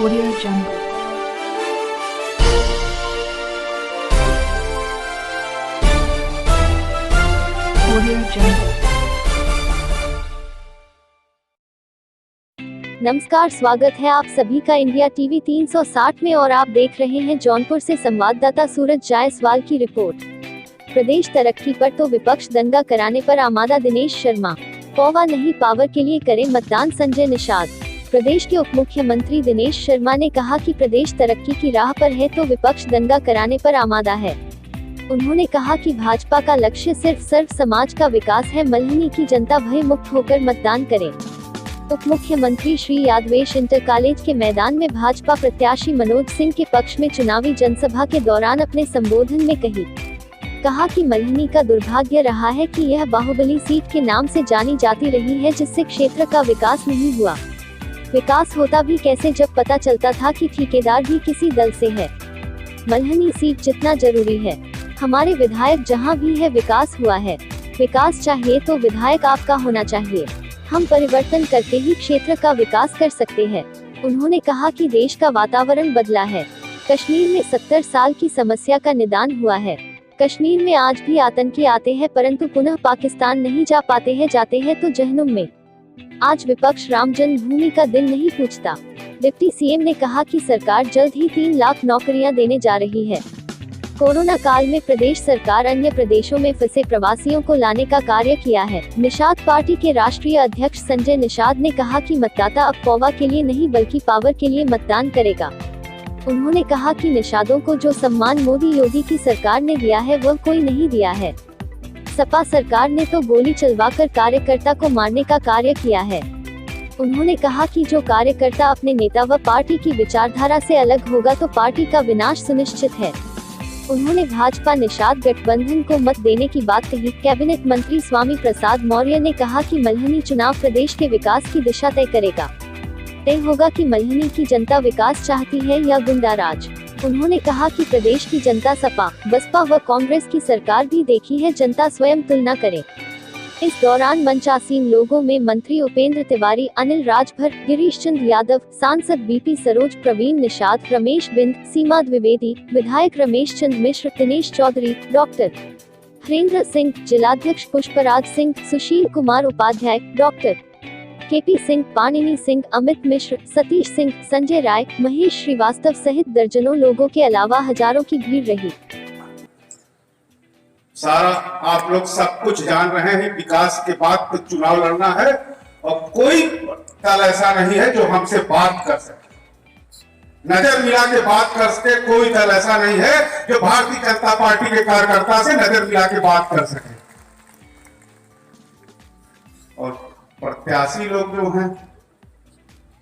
Audio Jungle. Audio Jungle. नमस्कार, स्वागत है आप सभी का इंडिया टीवी 360 में और आप देख रहे हैं जौनपुर से संवाददाता सूरज जायसवाल की रिपोर्ट। प्रदेश तरक्की पर तो विपक्ष दंगा कराने पर आमादा दिनेश शर्मा। पौवा नहीं पावर के लिए करें मतदान, संजय निषाद। प्रदेश के उप मुख्यमंत्री दिनेश शर्मा ने कहा कि प्रदेश तरक्की की राह पर है तो विपक्ष दंगा कराने पर आमादा है। उन्होंने कहा कि भाजपा का लक्ष्य सिर्फ सर्व समाज का विकास है। मल्हनी की जनता भय मुक्त होकर मतदान करे। उप मुख्यमंत्री श्री यादवेश इंटर कॉलेज के मैदान में भाजपा प्रत्याशी मनोज सिंह के पक्ष में चुनावी जनसभा के दौरान अपने संबोधन में कहा कि मल्हनी का दुर्भाग्य रहा है कि यह बाहुबली सीट के नाम से जानी जाती रही है, जिससे क्षेत्र का विकास नहीं हुआ। विकास होता भी कैसे जब पता चलता था कि ठेकेदार भी किसी दल से है। मल्हनी सीट जितना जरूरी है, हमारे विधायक जहां भी है विकास हुआ है। विकास चाहिए तो विधायक आपका होना चाहिए। हम परिवर्तन करके ही क्षेत्र का विकास कर सकते हैं। उन्होंने कहा कि देश का वातावरण बदला है। कश्मीर में 70 साल की समस्या का निदान हुआ है। कश्मीर में आज भी आतंकी आते हैं परंतु पुनः पाकिस्तान नहीं जा पाते हैं, जाते हैं तो जहन्नुम में। आज विपक्ष राम जन्मभूमि का दिल नहीं पूछता। डिप्टी सीएम ने कहा कि सरकार जल्द ही 3 लाख नौकरियां देने जा रही है। कोरोना काल में प्रदेश सरकार अन्य प्रदेशों में फंसे प्रवासियों को लाने का कार्य किया है। निषाद पार्टी के राष्ट्रीय अध्यक्ष संजय निषाद ने कहा कि मतदाता अब पौवा के लिए नहीं बल्कि पावर के लिए मतदान करेगा। उन्होंने कहा कि निषादों को जो सम्मान मोदी योगी की सरकार ने दिया है वह कोई नहीं दिया है। सपा सरकार ने तो गोली चलवाकर कार्यकर्ता को मारने का कार्य किया है। उन्होंने कहा कि जो कार्यकर्ता अपने नेता व पार्टी की विचारधारा से अलग होगा तो पार्टी का विनाश सुनिश्चित है। उन्होंने भाजपा निषाद गठबंधन को मत देने की बात कही। कैबिनेट मंत्री स्वामी प्रसाद मौर्य ने कहा कि मल्हनी चुनाव प्रदेश के विकास की दिशा तय करेगा। तय होगा कि मल्हनी की जनता विकास चाहती है या गुंडाराज। उन्होंने कहा कि प्रदेश की जनता सपा, बसपा व कांग्रेस की सरकार भी देखी है, जनता स्वयं तुलना करे। इस दौरान मंचासीन लोगों में मंत्री उपेंद्र तिवारी, अनिल राजभर, गिरीश चंद्र यादव, सांसद बीपी सरोज, प्रवीण निषाद, रमेश बिंद, सीमा द्विवेदी, विधायक रमेश चंद्र मिश्र, दिनेश चौधरी, डॉक्टर हरेंद्र सिंह, जिलाध्यक्ष पुष्पराज सिंह, सुशील कुमार उपाध्याय, डॉक्टर केपी सिंह, पाणिनी सिंह, अमित मिश्र, सतीश सिंह, संजय राय, महेश श्रीवास्तव सहित दर्जनों लोगों के अलावा हजारों की भीड़ रही। सारा आप लोग सब कुछ जान रहे हैं। विकास के बाद तो चुनाव लड़ना है और कोई दल ऐसा नहीं है जो हमसे बात कर सके। नजर मिला के बात कर सके, कोई दल ऐसा नहीं है जो भारतीय जनता पार्टी के कार्यकर्ता से नजर मिला के बात कर सके। और प्रत्याशी लोग जो हैं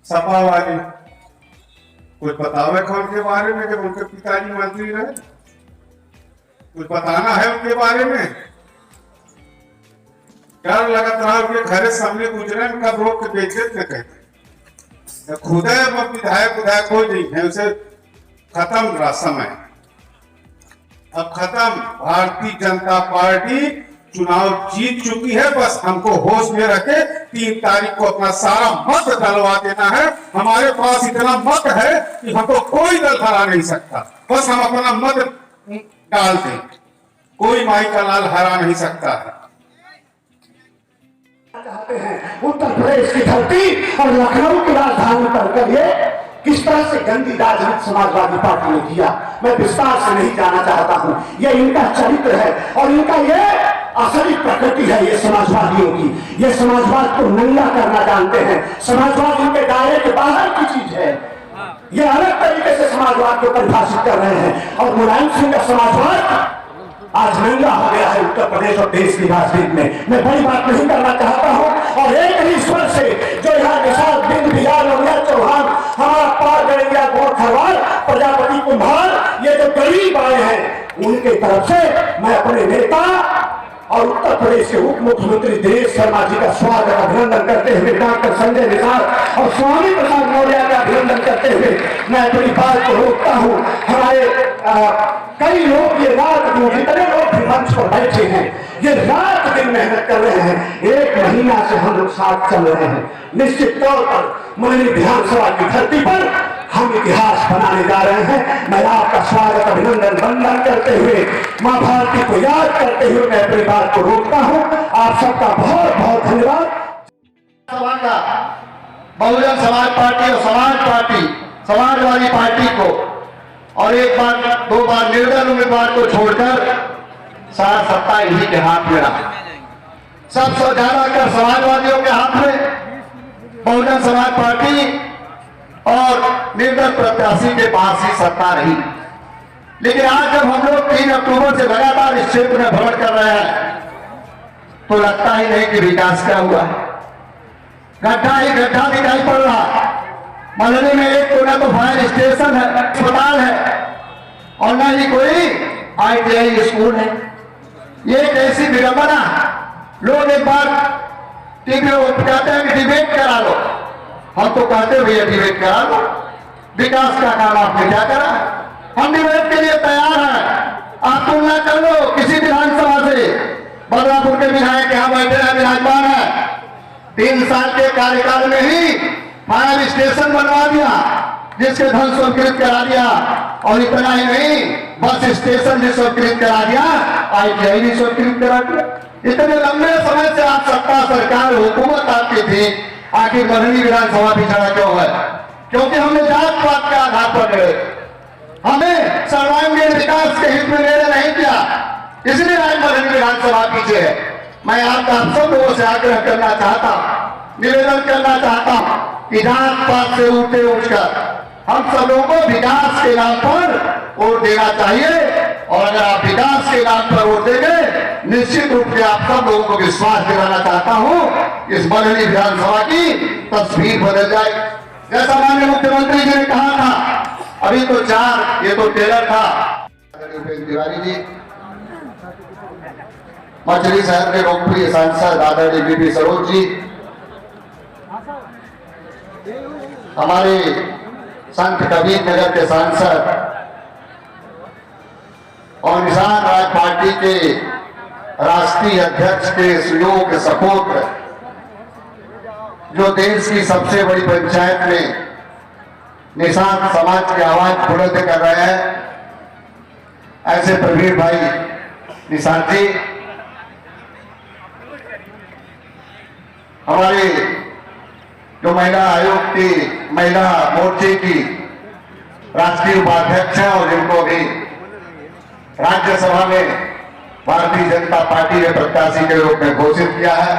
सपा वाले, कुछ बतावे कौन के बारे में जब उनके पिताजी मंत्री रहे, कुछ बताना है उनके बारे में। डर लगत रहा उनके घरे सामने गुजरे कब रोक के बेचे थे कहते खुद विधायक हो गई है, उसे खत्म रहा समय। अब खत्म। भारतीय जनता पार्टी चुनाव जीत चुकी है। बस हमको होश में रखे 3 तारीख को अपना सारा मत डलवा देना है। हमारे पास इतना मत है कि हमको कोई दल हरा नहीं सकता। बस हम अपना मत डाल दें, कोई माई का लाल हरा नहीं सकता है। उत्तर प्रदेश की धरती और लखनऊ की राजधानी पर ये किस तरह से गंदी राजनीति समाजवादी पार्टी ने किया, मैं विस्तार से नहीं जाना चाहता हूं। ये इनका चरित्र है और इनका ये असली प्रकृति है। ये समाजवादियों की, ये समाजवाद को नंगा करना जानते हैं। समाजवाद इनके दायरे के बाहर की चीज है। ये अलग तरीके से समाजवाद को परिभाषित कर रहे हैं और मुलायम सिंह का समाजवाद आज नंगा हो गया है उत्तर प्रदेश और देश की राजनीति में। मैं बड़ी बात नहीं करना चाहता हूं और एक ही स्वर से जो यहाँ निषाद, बिंद, बिहार, चौहान, हमारा पार गड़ेंगे, गौर खरवाल, प्रजापति, कुम्हार, ये जो गरीब आए हैं उनके तरफ से मैं अपने नेता और उत्तर प्रदेश के उप मुख्यमंत्री दिनेश शर्मा जी का स्वागत अभिनंदन करते हुए, डॉक्टर संजय निषाद और स्वामी प्रसाद मौर्य का अभिनंदन करते हुए मैं अपनी बात को रोकता हूँ। हमारे कई लोग ये रात दिन, जितने लोग भी मंच पर बैठे हैं, ये रात दिन मेहनत कर रहे हैं। 1 महीना से हम लोग साथ चल रहे हैं। निश्चित तौर पर मल्हनी विधानसभा की धरती पर हम कराने जा रहे हैं। मैं आपका स्वागत अभिनंदन वंदन करते हुए मां भारती को याद करते हुए मैं अपनी बात को रोकता हूं। आप सबका बहुत बहुत धन्यवाद। सभा का बहुजन समाज पार्टी और समाजवादी पार्टी को और एक बार दो बार निर्दल उम्मीदवार को छोड़कर सारा सत्ता इन्हीं के हाथ में रहा। सबसे ज्यादा कर समाजवादियों के हाथ में, बहुजन समाज पार्टी और निर्दल प्रत्याशी के पास ही सत्ता रही। लेकिन आज जब हम लोग 3 अक्टूबर से लगातार इस क्षेत्र में भ्रमण कर रहे हैं तो लगता ही नहीं कि विकास क्या हुआ है। गड्ढा ही गड्ढा दिखाई पड़ रहा। मलनी में एक तो न तो फायर स्टेशन है, अस्पताल है और न ही कोई ITI स्कूल है। ये एक ऐसी विडंबना। लोग एक बार टीवी पर कहते हैं कि डिबेट करा लो, हम तो कहते भैया डिबेट करा लो, विकास का काम आपने क्या करा। हम डिबेट के लिए तैयार हैं। आप तुलना कर लो किसी विधानसभा से। बदलापुर के विधायक यहाँ बैठे हैं, विराजमान है। 3 साल के कार्यकाल में ही फायर स्टेशन बनवा दिया, जिसके धन स्वीकृत करा दिया। और इतना ही नहीं, बस स्टेशन भी स्वीकृत करा दिया, ITI भी स्वीकृत करा दिया। इतने लंबे समय से आप सत्ता सरकार हुकूमत आपकी थी, आखिर मधुबनी विधानसभा पिछड़ा क्यों है? क्योंकि हमने जात पात के आधार पर निर्णय, हमें सर्वांगीण विकास के हित में निर्णय नहीं किया, इसलिए आज मधुबनी विधानसभा पीछे है। मैं आप सब लोगों से आग्रह करना चाहता हूं, निवेदन करना चाहता हूं कि जात पात से ऊपर उठकर हम सब लोगों को विकास के नाम पर वोट देना चाहिए। और अगर आप विकास के नाम पर वोट देंगे, निश्चित रूप से आप सब लोगों को विश्वास दिलाना चाहता हूं, इस मधुबनी विधानसभा की तस्वीर बदल जाएगी। जैसा माननीय मुख्यमंत्री जी ने कहा था, अभी तो 4, ये तो टेलर था। उपेंद्र तिवारी जी, मछली शहर के लोकप्रिय सांसद आदरणीय बीपी सरोज जी, हमारे संत कबीर नगर के सांसद और निशान राज पार्टी के राष्ट्रीय अध्यक्ष के सहयोग के सपूत्र, जो देश की सबसे बड़ी पंचायत में निशान समाज की आवाज बुलंद कर रहे हैं, ऐसे प्रवीण भाई निशान जी, हमारे जो महिला आयोग की महिला मोर्चे की राष्ट्रीय उपाध्यक्ष हैं और जिनको भी राज्यसभा में भारतीय जनता पार्टी ने प्रत्याशी के रूप में घोषित किया है,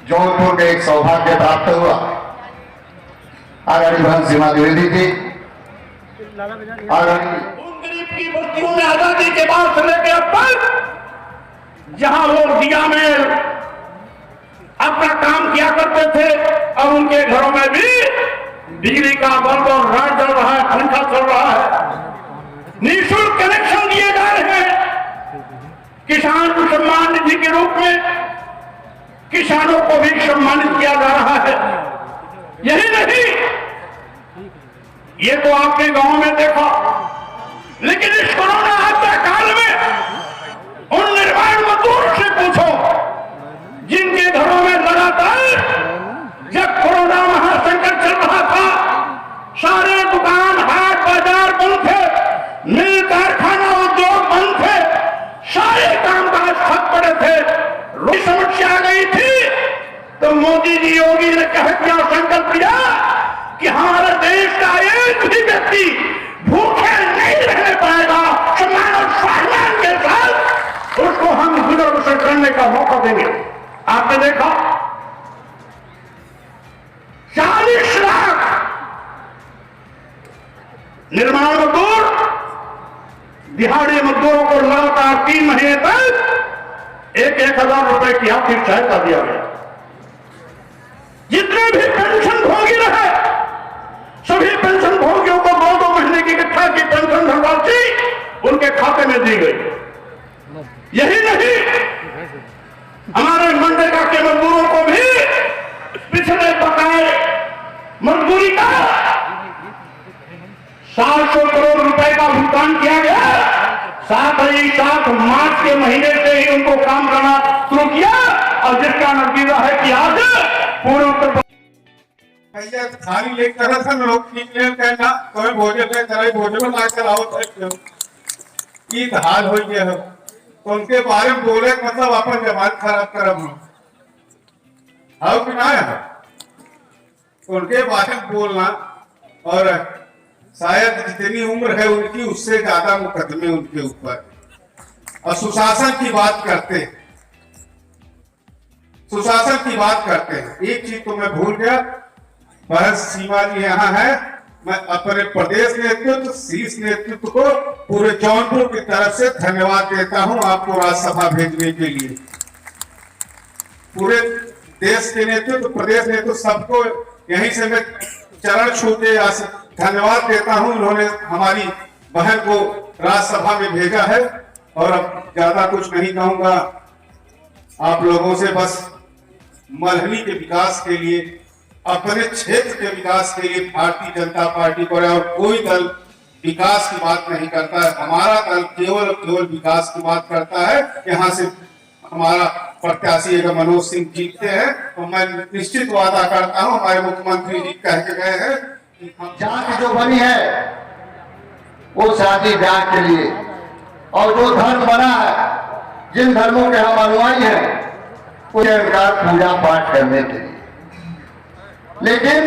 जौनपुर में एक सौभाग्य प्राप्त हुआ। आदरणीय बहन सीमा द्विवेदी जी, गरीब की बस्तियों में आजादी के बाद से लेकर अब तक जहां लोग दिया में अपना काम किया करते थे और उनके घरों में भी बिजली का बल्ब और लाइट जल रहा है, पंखा चल रहा है, निःशुल्क कनेक्शन दिए जा रहे हैं। किसान सम्मान निधि के रूप में किसानों को भी सम्मानित किया जा रहा है। यही नहीं, ये तो आपके गांव में देखा, लेकिन इस कोरोना आपदा काल में उन निर्माण मजदूरों से पूछो जिनके घरों में लगातार जब कोरोना महासंकट चल रहा था, सारे दुकान हाट बाजार बंद थे, मिल कारखाना उद्योग बंद थे, सारे कामकाज ठप पड़े थे। रोज समस्या आ गई थी तो मोदी जी योगी ने कह दिया, संकल्प लिया कि हमारे देश का एक भी व्यक्ति भूखे नहीं रहने पाएगा, सम्मान और सम्मान के साथ उसको हम गुजर बसर करने का मौका देंगे। आपने देखा 40 लाख निर्माण मजदूर, दिहाड़ी मजदूरों को लगातार 3 महीने तक 1,000 रुपए की आर्थिक सहायता दिया गया। जितने भी पेंशन भोगी रहे, सभी पेंशन भोगियों को 2-2 महीने की इकट्ठा की पेंशन धनराशि उनके खाते में दी गई। यही नहीं, हमारे मनरेगा के मजदूरों को भी पिछले बकाए मजदूरी का 700 करोड़ रुपए का भुगतान किया गया। साथ ही साथ मार्च के महीने से ही उनको काम करना शुरू किया और जिसका नतीजा है कि आज पूरे उत्तर भैया थाली लेकर था लोग कहना तुम्हें भोजन ले करे भोजन ला कर आओ की हाल हो गया है। तो उनके बारे में बोले मतलब अपन जबान खराब करब हम आओ कि ना है उनके बारे में बोलना और शायद जितनी उम्र है उनकी उससे ज्यादा मुकदमे उनके ऊपर और सुशासन की बात करते हैं। सुशासन की बात करते हैं। एक चीज तो मैं भूल गया, बहस सीमा जी यहाँ है, मैं अपने प्रदेश नेतृत्व शीर्ष नेतृत्व को पूरे जौनपुर की तरफ से धन्यवाद देता हूं आपको राज्यसभा भेजने के लिए। पूरे देश के नेतृत्व प्रदेश नेतृत्व सबको यहीं से मैं चरण छूते धन्यवाद देता हूं। उन्होंने हमारी बहन को राज्यसभा में भेजा है और अब ज्यादा कुछ नहीं कहूंगा। आप लोगों से बस मल्हनी के विकास के लिए अपने क्षेत्र के विकास के लिए भारतीय जनता पार्टी को और कोई दल विकास की बात नहीं करता है। हमारा दल केवल विकास की बात करता है। यहाँ से हमारा प्रत्याशी अगर मनोज सिंह जीतते हैं तो मैं निश्चित वादा करता हूँ, हमारे मुख्यमंत्री जी कह के गए हैं कि हम जाति जो बनी है वो शादी ब्याह के लिए, और जो धर्म बना है जिन धर्मों के हम अनुयायी हैं उनके अनुसार पूजा पाठ करने के लिए। लेकिन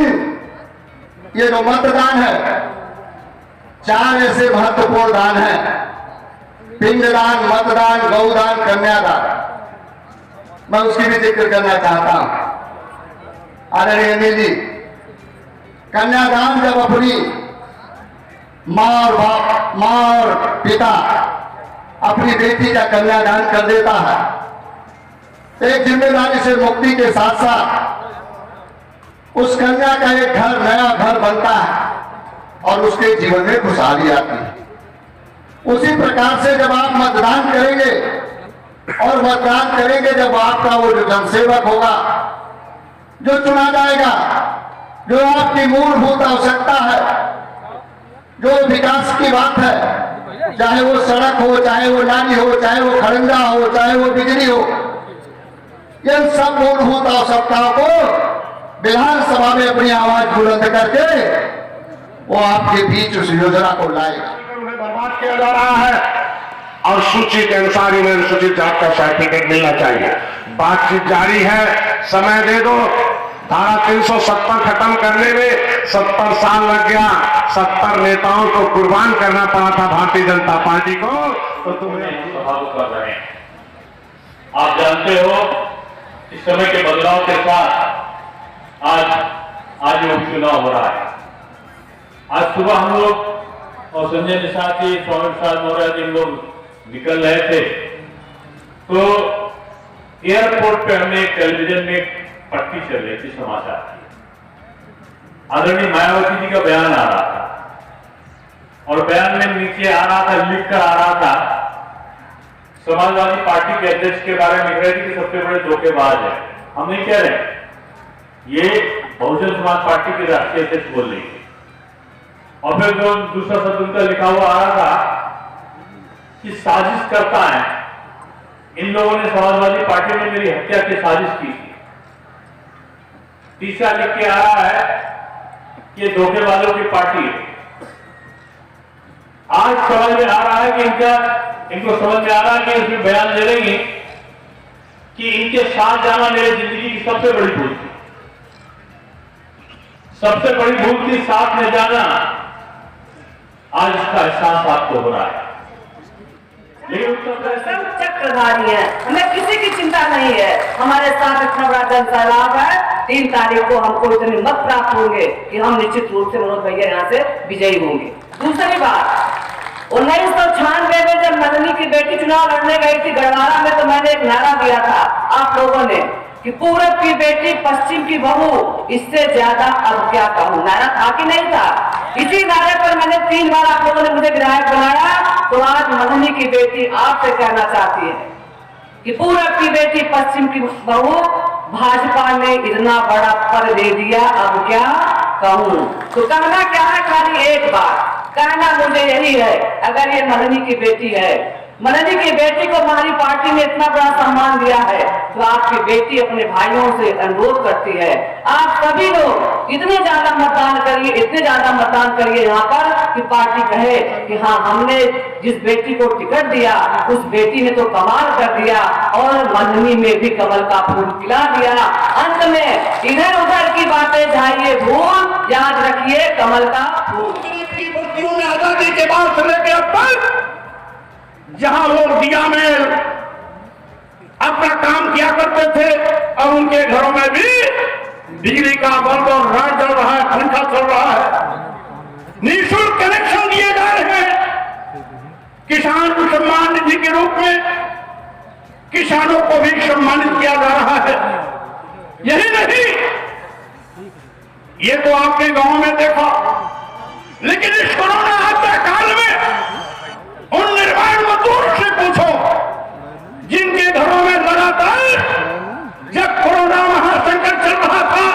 ये जो मतदान है, 4 ऐसे महत्वपूर्ण दान हैं, पिंडदान, मतदान, गौदान, कन्यादान। मैं उसकी भी जिक्र करना चाहता हूं। आदरणीय अनिल जी, कन्यादान जब अपनी माँ और बाप, माँ और पिता अपनी बेटी का कन्यादान कर देता है, एक जिम्मेदारी से मुक्ति के साथ साथ उस कन्या का एक घर, नया घर बनता है और उसके जीवन में खुशहाली आती है। उसी प्रकार से जब आप मतदान करेंगे और मतदान करेंगे जब आपका वो जो जनसेवक होगा, जो चुना जाएगा, जो आपकी मूलभूत आवश्यकता है, जो विकास की बात है, चाहे वो सड़क हो, चाहे वो नाली हो, चाहे वो खड़ंजा हो, चाहे वो बिजली हो, इन सब मूलभूत आवश्यकताओं को विधानसभा में अपनी आवाज बुलंद करके वो आपके बीच उस योजना को लाएगा। उन्हें बर्बाद किया जा रहा है और सूची के अनुसार इन्हें अनुसूचित जाति का सर्टिफिकेट मिलना चाहिए। बातचीत जारी है, समय दे दो। धारा 370 खत्म करने में 70 साल लग गया। 70 नेताओं को कुर्बान करना पड़ा था भारतीय जनता पार्टी को, तो तुम्हें सभा को कर रहे हैं। आप जानते हो इस समय के बदलाव के साथ आज उपचुनाव हो रहा है। आज सुबह हम लोग और संजय निषाद जी, स्वामी प्रसाद मौर्य जी लोग निकल रहे थे तो एयरपोर्ट पे हमने टेलीविजन में एक पट्टी चल रही थी समाचार की। आदरणीय मायावती जी का बयान आ रहा था और बयान में नीचे आ रहा था, लिख कर आ रहा था, समाजवादी पार्टी के अध्यक्ष के बारे में लिख रहे थे कि सबसे बड़े धोखेबाज है। हम नहीं कह रहे, ये बहुजन समाज पार्टी के राष्ट्रीय अध्यक्ष बोल रही है। और फिर जो दूसरा शब्द उनका लिखा हुआ आ रहा था कि साजिश करता है, इन लोगों ने, समाजवादी पार्टी ने मेरी हत्या की साजिश की थी। तीसरा लिख के आ रहा है कि ये धोखे वालों की पार्टी है। आज समझ में आ रहा है कि इनको समझ में आ रहा है कि इसमें बयान दे रही कि इनके साथ जाना मेरी जिंदगी की सबसे बड़ी भूल थी। सबसे बड़ी भूल थी साथ में जाना। आज इसका एहसास आपको हो रहा है। लेकिन सब चक्रधारी है, हमें किसी की चिंता नहीं है। हमारे साथ इतना बड़ा जन सैलाब है। 3 तारीख को हमको इतने मत प्राप्त होंगे कि हम निश्चित रूप से मनोज भैया यहाँ से विजयी होंगे। दूसरी बात, 1996 में जब मदनी की बेटी चुनाव लड़ने गई थी गढ़वाला में, तो मैंने एक नारा दिया था आप लोगों ने कि पूरब की बेटी पश्चिम की बहू, इससे ज्यादा अब क्या कहूं। नारा था कि नहीं था? इसी नारे पर मैंने 3 बार आप लोगों ने मुझे विधायक बनाया। तो आज मदनी की बेटी आपसे कहना चाहती है कि पूरब की बेटी पश्चिम की बहू, भाजपा ने इतना बड़ा पद दे दिया, अब क्या कहूं। तो कहना क्या है, खाली एक बात कहना मुझे यही है, अगर ये मदनी की बेटी है मनन जी की बेटी को हमारी पार्टी ने इतना बड़ा सम्मान दिया है, तो आपकी बेटी अपने भाइयों से अनुरोध करती है, आप सभी लोग इतने ज्यादा मतदान करिए, इतने ज्यादा मतदान करिए यहाँ पर कि पार्टी कहे कि हाँ, हमने जिस बेटी को टिकट दिया उस बेटी ने तो कमाल कर दिया और मंडली में भी कमल का फूल खिला दिया। अंत में इधर उधर की बातें जाइए भूल, याद रखिए कमल का फूल। बस्तियों में आजादी के बाद से लेकर अब तक जहां लोग दिया में अपना काम किया करते थे और उनके घरों में भी बिजली का बल्ब और राड चल रहा है, पंखा चल रहा है, निःशुल्क कनेक्शन दिए जा रहे हैं। किसान सम्मान निधि के रूप में किसानों को भी सम्मानित किया जा रहा है। यही नहीं, ये तो आपने गांव में देखा, लेकिन इस कोरोना आपदा काल में उन निर्माण मजदूर से पूछो जिनके घरों में लगातार जब कोरोना महासंकट चल रहा था,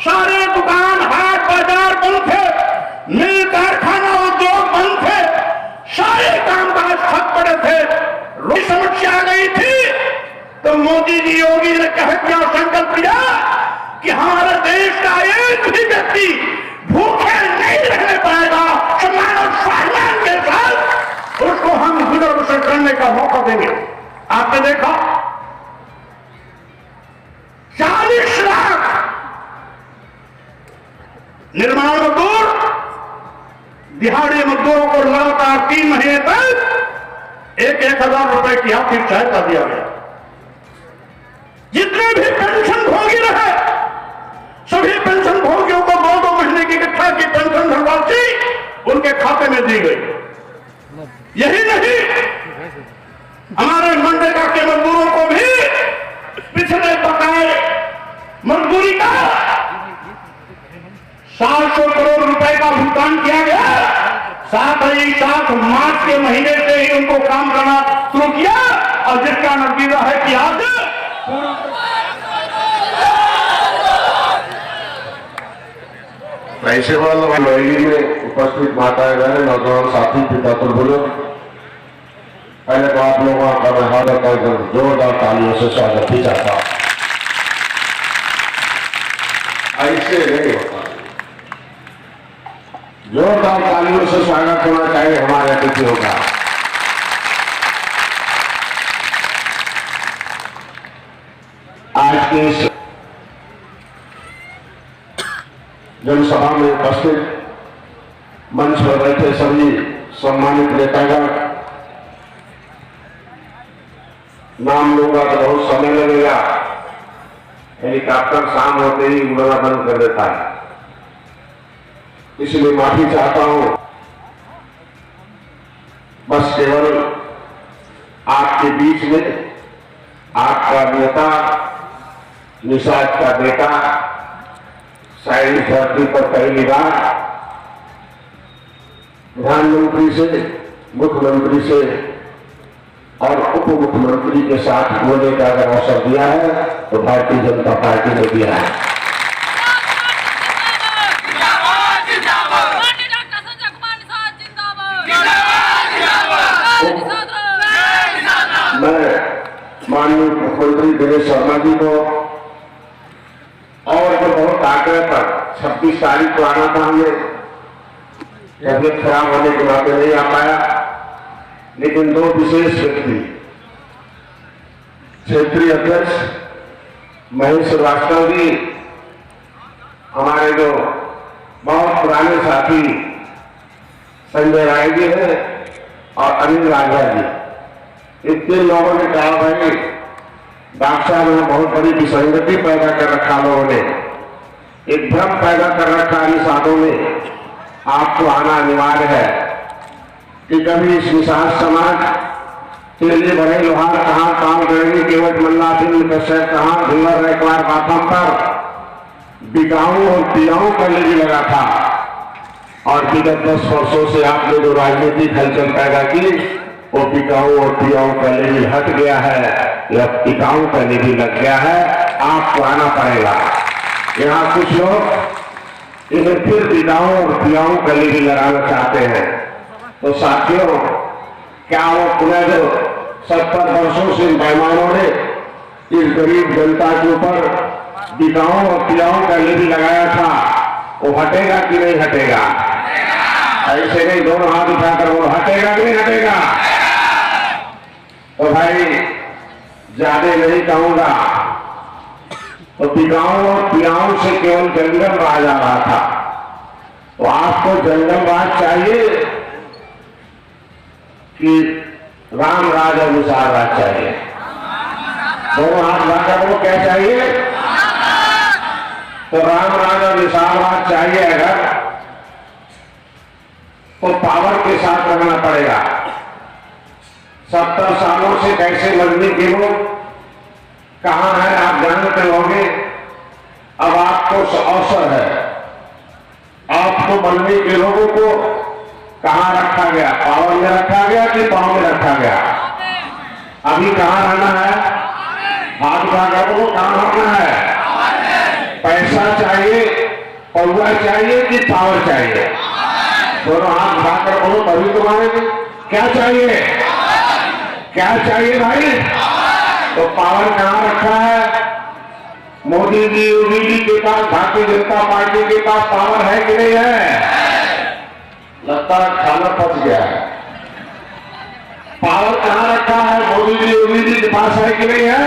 सारे दुकान हाट बाजार बंद थे, मिल कारखाना उद्योग बंद थे, सारे कामकाज ठप पड़े थे। रोटी समस्या आ गई थी तो मोदी जी योगी ने कहा क्या संकल्प लिया कि हमारे देश का एक भी व्यक्ति भूखे नहीं रहने पाएगा, सम्मान और सम्मान के साथ उसको हम गुजर बसर करने का मौका देंगे। आपने देखा 40 लाख निर्माण मजदूर, दिहाड़ी मजदूरों को लगातार 3 महीने तक 1,000 रुपए की आर्थिक सहायता दिया गया। जितने भी पेंशन भोगी रहे सभी पेंशन भोगियों को 2-2 महीने की इकट्ठा की पेंशन धनराशि उनके खाते में दी गई। यही नहीं, हमारे मनरेगा के मजदूरों को भी पिछले बकाए मजदूरी का 700 करोड़ रुपए का भुगतान किया गया। साथ ही साथ मार्च के महीने से ही उनको काम करना शुरू किया और जिसका नतीजा है कि आज प्रिंसिपल रैली में उपस्थित माताएं बहन नौजवान साथी पिता बुजुर्ग, पहले तो आप लोगों का मैं हार्दिक जोरदार तालियों से स्वागत ही चाहता हूं। ऐसे नहीं होता, जोरदार तालियों से स्वागत होना चाहिए हमारे अतिथियों का। आज के इस जनसभा में उपस्थित मंच पर बैठे सभी सम्मानित नेतागण, नाम लूंगा तो बहुत समय लगेगा, हेलीकॉप्टर शाम होते ही उड़ना बंद कर देता है, इसलिए माफी चाहता हूं। बस केवल आपके बीच में आपका नेता, निषाद का बेटा साइंस धरती पर पहली बार प्रधानमंत्री से, मुख्यमंत्री से और उप मुख्यमंत्री के साथ बोलने का अगर अवसर दिया है तो भारतीय जनता पार्टी ने दिया है। मैं माननीय मुख्यमंत्री दिनेश शर्मा जी को और जो बहुत आग्रह पर 26 तारीख को आना था, हमें तबियत खराब होने के नाते नहीं आ पाया, लेकिन 2 विशेष व्यक्ति, क्षेत्रीय अध्यक्ष महेश श्रीवास्तव जी, हमारे जो बहुत पुराने साथी संजय राय जी हैं और अनिल राजा जी, इतने लोगों ने कहा भाई डॉक्टर साहब ने बहुत बड़ी विसंगति पैदा कर रखा, लोगों ने एक भ्रम पैदा कर रखा निषादों में, आपको आना अनिवार्य है कि कभी इस निषाद समाज के लिए बड़े लोहार कहाँ काम करेंगे, केवट मल्ला सिंह कश्यप कहाँ, ढूंगर रेखवार बाथम पर बिकाऊ और पियाऊ का लेगी लगा था, और विगत 10 वर्षों से आपने जो राजनीतिक हलचल पैदा की वो बिकाऊ और पियाऊ का लेगी हट गया है, या टिकाऊ का लेगी लग गया है, आपको आना पड़ेगा। यहाँ कुछ लोग इन्हें फिर बिकाऊ और पियाऊ का लेगी लगाना चाहते हैं। तो साथियों, क्या वो पुनः जो 70 वर्षों से मेहमानों ने इस गरीब जनता के ऊपर बिकाऊ और पियाओं का लेवी लगाया था, वो हटेगा कि नहीं हटेगा? ऐसे नहीं, दोनों हाथ उठाकर वो हटेगा कि नहीं हटेगा? तो भाई ज्यादा नहीं कहूंगा, तो बिकाऊ और पियाओं से केवल जंगल राज आ रहा था, तो आपको जंगल राज चाहिए कि राम राज और विशाल राज चाहिए? दोनों हाथ उठाकर वो क्या चाहिए? तो राम राज और विशाल राज चाहिए अगर, तो पावर के साथ रहना पड़ेगा। 70 सालों से कैसे मजनी के लोग कहां है आप जानते होंगे। अब आपको अवसर है, आपको मजनी के लोगों को कहां रखा गया? पावर में रखा गया कि पाँव में रखा गया? अभी कहां रहना है? हाथ उठाकर को कहां रहना है? पैसा चाहिए, पौवा चाहिए कि पावर चाहिए? दोनों हाथ उठाकर बोलो तभी तुम्हारे क्या चाहिए? क्या चाहिए भाई? तो पावर कहां रखा है? मोदी जी, योगी जी के पास, भारतीय जनता पार्टी के पास पावर है कि नहीं है? लगता है खाना पच गया है। पावर कहां रखा है? मोदी जी, योगी जी के पास है कि नहीं है?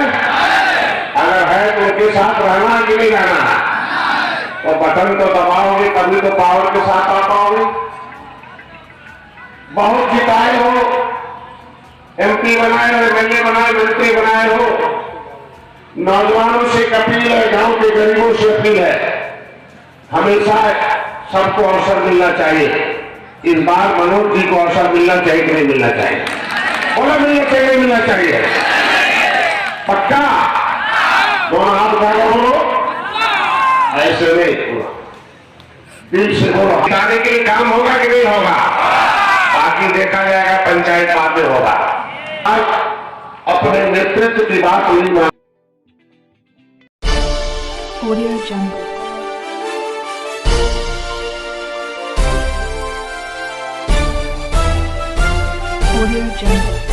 अगर है तो उनके साथ रहना कि नहीं रहना? तो बटन तो दबाओगे तभी तो पावर के साथ आ पाओगे। बहुत जिताए हो, एमपी बनाए हो, एमएलए बनाए, मंत्री बनाए हो, नौजवानों से अपील है, गांव के गरीबों से अपील है, हमेशा सबको अवसर मिलना चाहिए। इस बार मनोज जी को अवसर मिलना चाहिए कि नहीं मिलना चाहिए? बोला मिलना चाहिए, नहीं मिलना चाहिए? पक्का? दोनों हाथ उठाकर बोलो, ऐसे नहीं, दिल से बोलो। जिताने के लिए काम होगा कि नहीं होगा? बाकी देखा जाएगा, पंचायत बाद में होगा। आज अपने नेतृत्व की बात हुई। Audio Jungle. Audio Jungle.